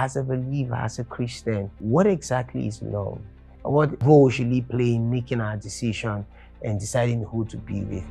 as a believer, as a Christian, what exactly is love? What role should we play in making our decision and deciding who to be with?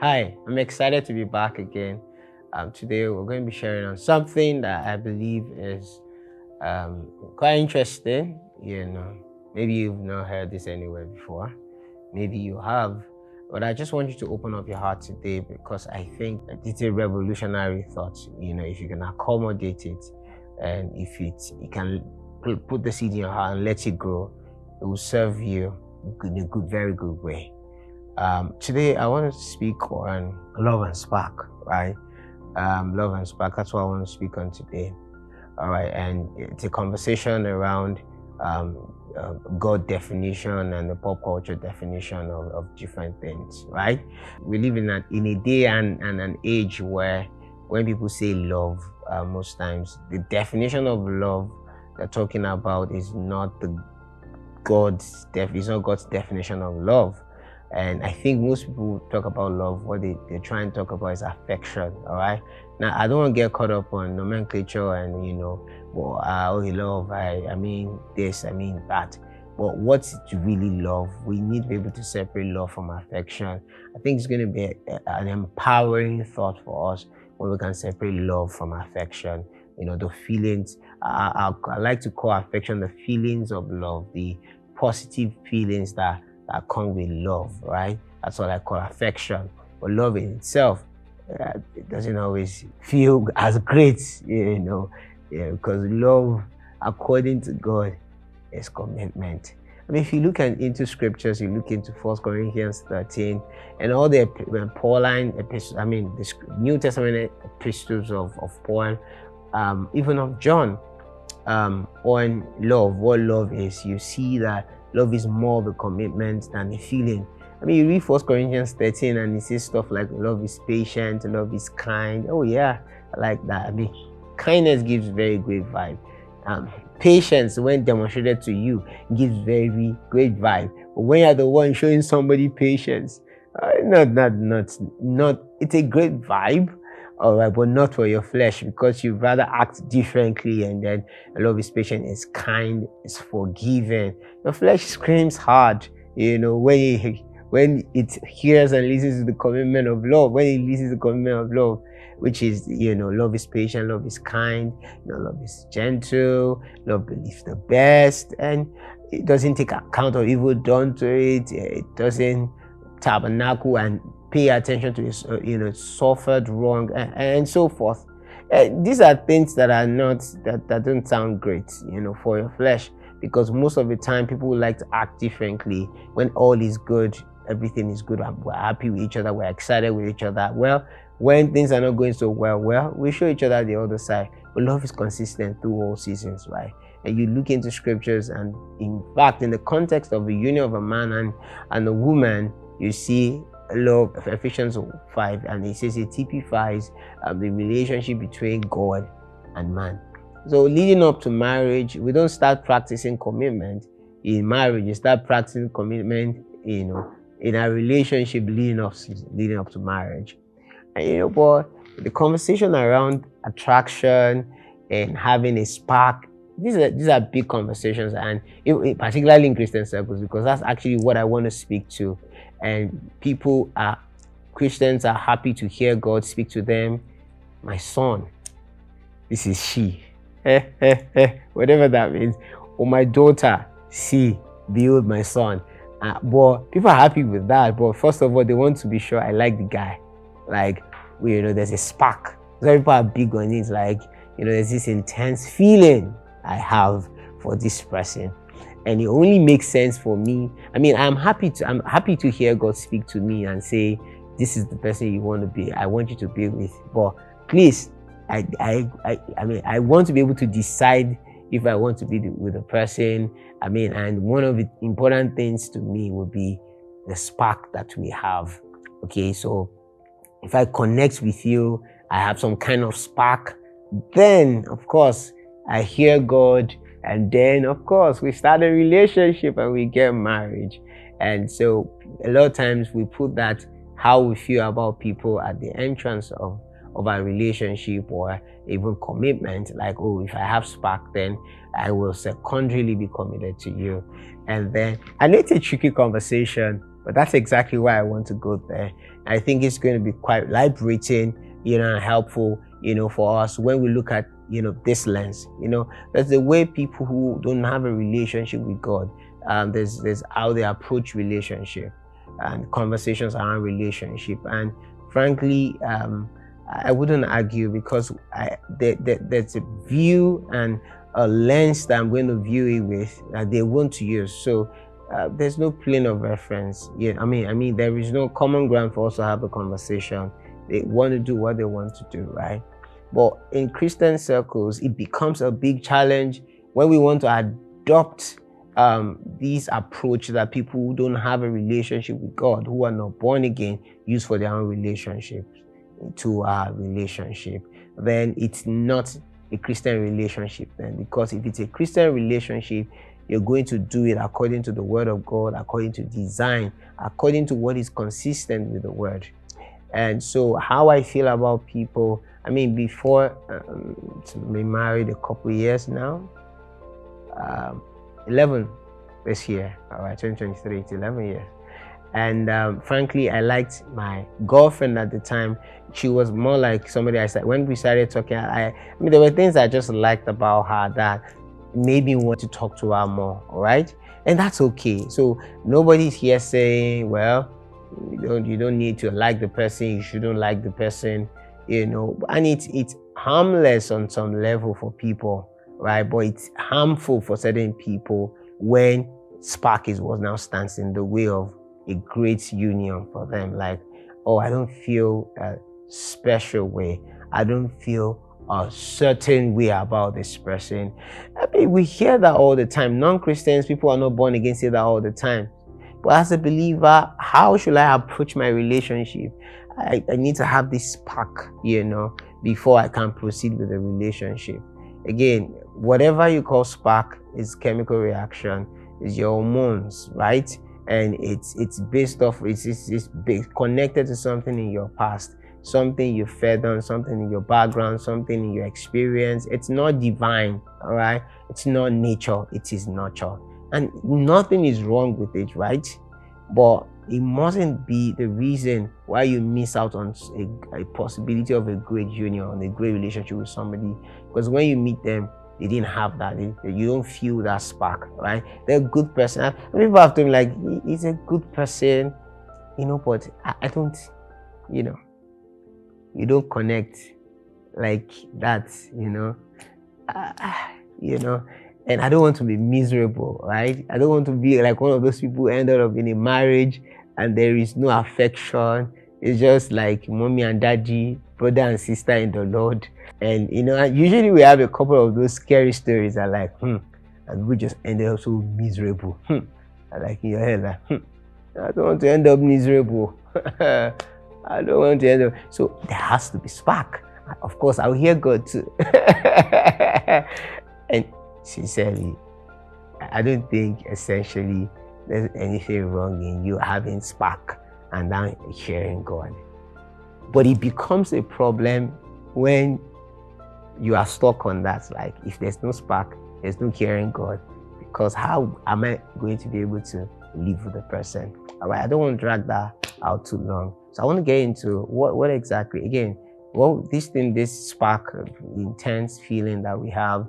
Hi, I'm excited to be back again. Today we're going to be sharing on something that I believe is quite interesting. Maybe you've not heard this anywhere before. Maybe you have. But I just want you to open up your heart today, because I think it's a revolutionary thought. If you can accommodate it, and if you can put the seed in your heart and let it grow, it will serve you in a very good way. Today I want to speak on love and spark, right? Love and spark, that's what I want to speak on today. All right, and it's a conversation around God definition and the pop culture definition of different things, right? We live in a day and an age where when people say love, most times the definition of love they're talking about is not God's definition of love. And I think most people talk about love, what they try and talk about is affection, all right? Now, I don't want to get caught up on nomenclature and, love, I mean this, I mean that. But what's really love? We need to be able to separate love from affection. I think it's going to be an empowering thought for us when we can separate love from affection. The feelings, I like to call affection the feelings of love, the positive feelings that come with love, right? That's what I call affection. But love in itself, it doesn't always feel as great, because love, according to God, is commitment. I mean, if you look into scriptures, you look into 1 Corinthians 13 and all the Pauline epistles, the New Testament epistles of Paul, even of John, on love, what love is, you see that love is more of a commitment than a feeling. I mean, you read 1 Corinthians 13 and it says stuff like love is patient, love is kind. Oh yeah, I like that. I mean, kindness gives very great vibe. Patience, when demonstrated to you, gives very great vibe. But when you're the one showing somebody patience, not. It's a great vibe, all right, but not for your flesh, because you'd rather act differently. And then love is patient, is kind, is forgiving. Your flesh screams hard, when it hears and listens to the commitment of love. When it listens to the commitment of love, which is, love is patient, love is kind, love is gentle, love believes the best, and it doesn't take account of evil done to it. It doesn't tabernacle and pay attention to it, suffered wrong, and so forth. These are things that are not, that don't sound great, for your flesh, because most of the time people like to act differently when all is good, everything is good, we're happy with each other, we're excited with each other. Well, when things are not going so well, we show each other the other side. But love is consistent through all seasons, right? And you look into scriptures, and in fact, in the context of the union of a man and a woman, you see love, Ephesians 5, and it says it typifies the relationship between God and man. So leading up to marriage, we don't start practicing commitment in marriage. You start practicing commitment, in a relationship leading up to marriage. And but the conversation around attraction and having a spark, these are big conversations, and particularly in Christian circles, because that's actually what I want to speak to. And Christians are happy to hear God speak to them. My son, this is she, whatever that means. Or my daughter, see, behold my son. But people are happy with that. But first of all, they want to be sure I like the guy. Like, there's a spark. So people are big on it. Like, there's this intense feeling I have for this person, and it only makes sense for me. I mean, I'm happy to hear God speak to me and say, this is the person you want to be. I want you to be with. But please, I want to be able to decide if I want to be with a person. And one of the important things to me would be the spark that we have. Okay, so if I connect with you, I have some kind of spark, then of course I hear God, and then of course we start a relationship and we get married. And so a lot of times we put that how we feel about people at the entrance of our relationship or even commitment. Like, oh, if I have spark, then I will secondarily be committed to you. And then I know it's a tricky conversation, but that's exactly why I want to go there. I think it's going to be quite liberating, and helpful, for us when we look at, this lens. That's the way people who don't have a relationship with God, there's how they approach relationship and conversations around relationship. And frankly, I wouldn't argue, because there's a view and a lens that I'm going to view it with that they want to use. So there's no plane of reference. Yeah, I mean, there is no common ground for us to have a conversation. They want to do what they want to do, right? But in Christian circles, it becomes a big challenge when we want to adopt these approach that people who don't have a relationship with God, who are not born again, use for their own relationship to our relationship. Then it's not a Christian relationship then, because if it's a Christian relationship, you're going to do it according to the word of God, according to design, according to what is consistent with the word. And so how I feel about people, before we married a couple years now, 11 this year, all right, 2023, it's 11 years. And frankly, I liked my girlfriend at the time. She was more like somebody I said, when we started talking, there were things I just liked about her that made me want to talk to her more, all right? And that's okay. So nobody's here saying, well, you don't need to like the person, you shouldn't like the person, and it's harmless on some level for people, right? But it's harmful for certain people when spark is what now stands in the way of a great union for them. Like, oh, I don't feel a special way, I don't feel a certain way about this person. We hear that all the time. Non-Christians, people are not born again, say that all the time. But as a believer, how should I approach my relationship? I need to have this spark, before I can proceed with the relationship. Again, whatever you call spark is chemical reaction, is your hormones, right? And it's based off, it's connected to something in your past, something you fed on, something in your background, something in your experience. It's not divine, all right? It's not nature, it is nurture. And nothing is wrong with it, right? But it mustn't be the reason why you miss out on a possibility of a great union, on a great relationship with somebody. Because when you meet them, they didn't have that. You don't feel that spark, right? They're a good person. People have told me, like, he's a good person, but I don't, you don't connect like that, and I don't want to be miserable, right? I don't want to be like one of those people who ended up in a marriage and there is no affection. It's just like mommy and daddy, brother and sister in the Lord. And usually we have a couple of those scary stories that like, and we just ended up so miserable. I like in your head, like, I don't want to end up miserable. I don't want to end up. So there has to be spark. Of course, I'll hear God too. And sincerely, I don't think essentially there's anything wrong in you having spark and then hearing God. But it becomes a problem when you are stuck on that. Like, if there's no spark, there's no hearing God, because how am I going to be able to live with the person? All right, I don't want to drag that out too long. So I want to get into what exactly, again, this spark, intense feeling that we have,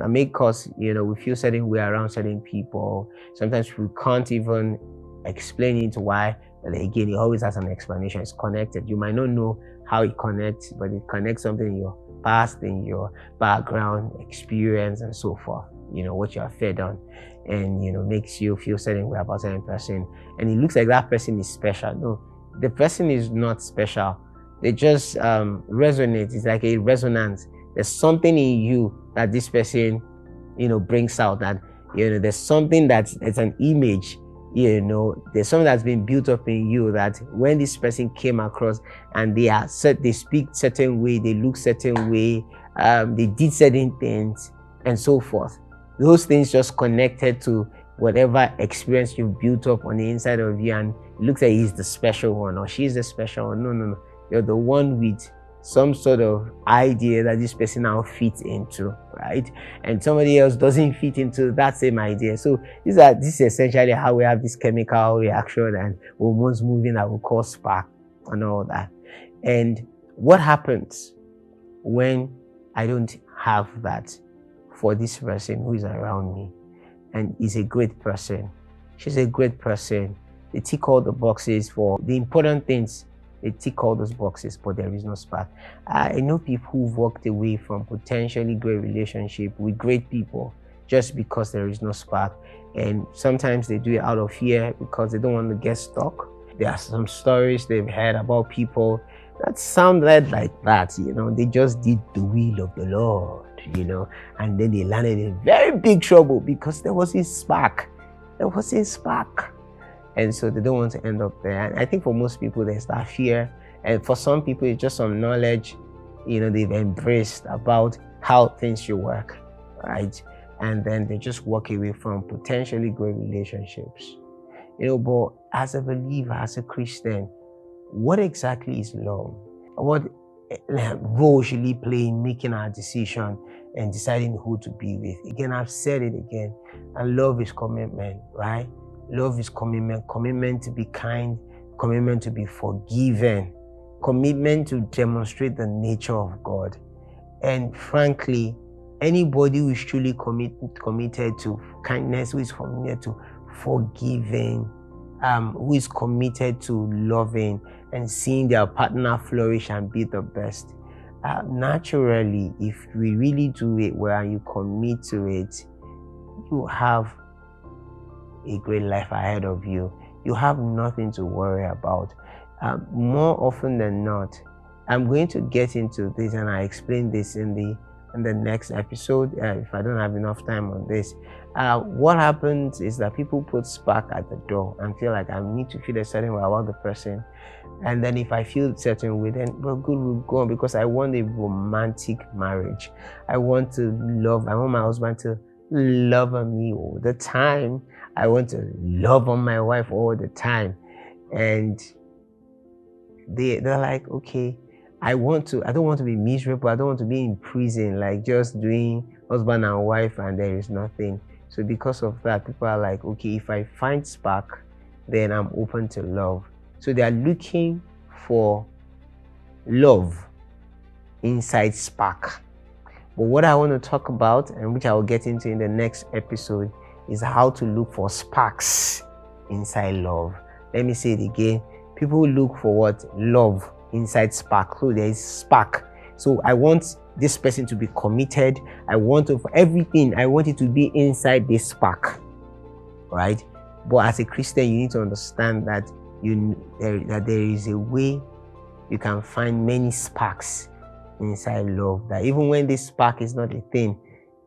make us, we feel certain way around certain people. Sometimes we can't even explain it why, but again, it always has an explanation. It's connected. You might not know how it connects, but it connects something in your past, in your background, experience, and so forth. What you are fed on, and makes you feel certain way about certain person. And it looks like that person is special. No, the person is not special. They just resonate. It's like a resonance. There's something in you that this person, brings out. That there's something it's an image. There's something that's been built up in you that when this person came across and they speak certain way, they look certain way, they did certain things, and so forth. Those things just connected to whatever experience you've built up on the inside of you, and it looks like he's the special one or she's the special one. No, no, no. You're the one with some sort of idea that this person now fits into, right? And somebody else doesn't fit into that same idea. So this is essentially how we have this chemical reaction and hormones moving that will cause spark and all that. And what happens when I don't have that for this person who is around me and is a great person? She's a great person. They tick all the boxes for the important things. They tick all those boxes, but there is no spark. I know people who've walked away from potentially great relationship with great people just because there is no spark. And sometimes they do it out of fear because they don't want to get stuck. There are some stories they've heard about people that sounded like that, they just did the will of the Lord, and then they landed in very big trouble because there was a spark. There was a spark. And so they don't want to end up there. And I think for most people, there's that fear. And for some people, it's just some knowledge, they've embraced about how things should work, right? And then they just walk away from potentially great relationships. But as a believer, as a Christian, what exactly is love? What role should we play in making our decision and deciding who to be with? Again, I've said it again. And love is commitment, right? Love is commitment to be kind, commitment to be forgiven, commitment to demonstrate the nature of God. And frankly, anybody who is truly committed to kindness, who is committed to forgiving, who is committed to loving and seeing their partner flourish and be the best. Naturally, if we really do it well and you commit to it, you have a great life ahead of you. You have nothing to worry about. More often than not, I'm going to get into this and I explain this in the next episode if I don't have enough time on this. What happens is that people put spark at the door and feel like I need to feel a certain way about the person. And then if I feel a certain way, then good, we'll go on, because I want a romantic marriage. I want my husband to love on me all the time. I want to love on my wife all the time. And they're like, okay, I don't want to be miserable. I don't want to be in prison, like just doing husband and wife and there is nothing. So because of that, people are like, okay, if I find spark, then I'm open to love. So they are looking for love inside spark. But what I want to talk about, and which I will get into in the next episode, is how to look for sparks inside love. Let me say it again. People look for what? Love inside spark. So there is spark. So I want this person to be committed. For everything, I want it to be inside this spark, right? But as a Christian, you need to understand that that there is a way you can find many sparks inside love. That even when this spark is not a thing,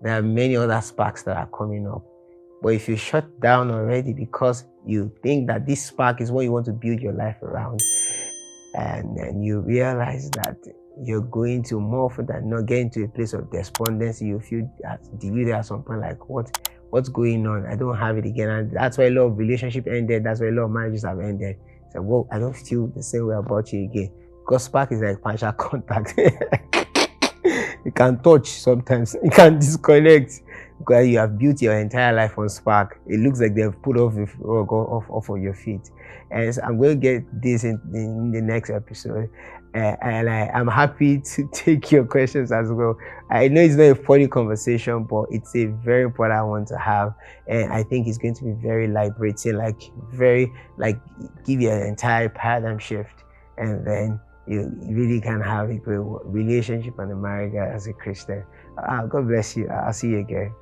there are many other sparks that are coming up. But if you shut down already because you think that this spark is what you want to build your life around, and then you realize that you're going to more often than not get into a place of despondency, you feel deluded at some point, like what's going on? I don't have it again. And that's why a lot of relationships ended. That's why a lot of marriages have ended. So, well, I don't feel the same way about you again. Because spark is like partial contact. You can touch sometimes. You can disconnect. Because you have built your entire life on spark. It looks like they've put off of your feet. And so I'm going to get this in the next episode. And I'm happy to take your questions as well. I know it's not a funny conversation, but it's a very important one to have. And I think it's going to be very liberating, give you an entire paradigm shift. And then you really can have a great relationship and a marriage as a Christian. God bless you. I'll see you again.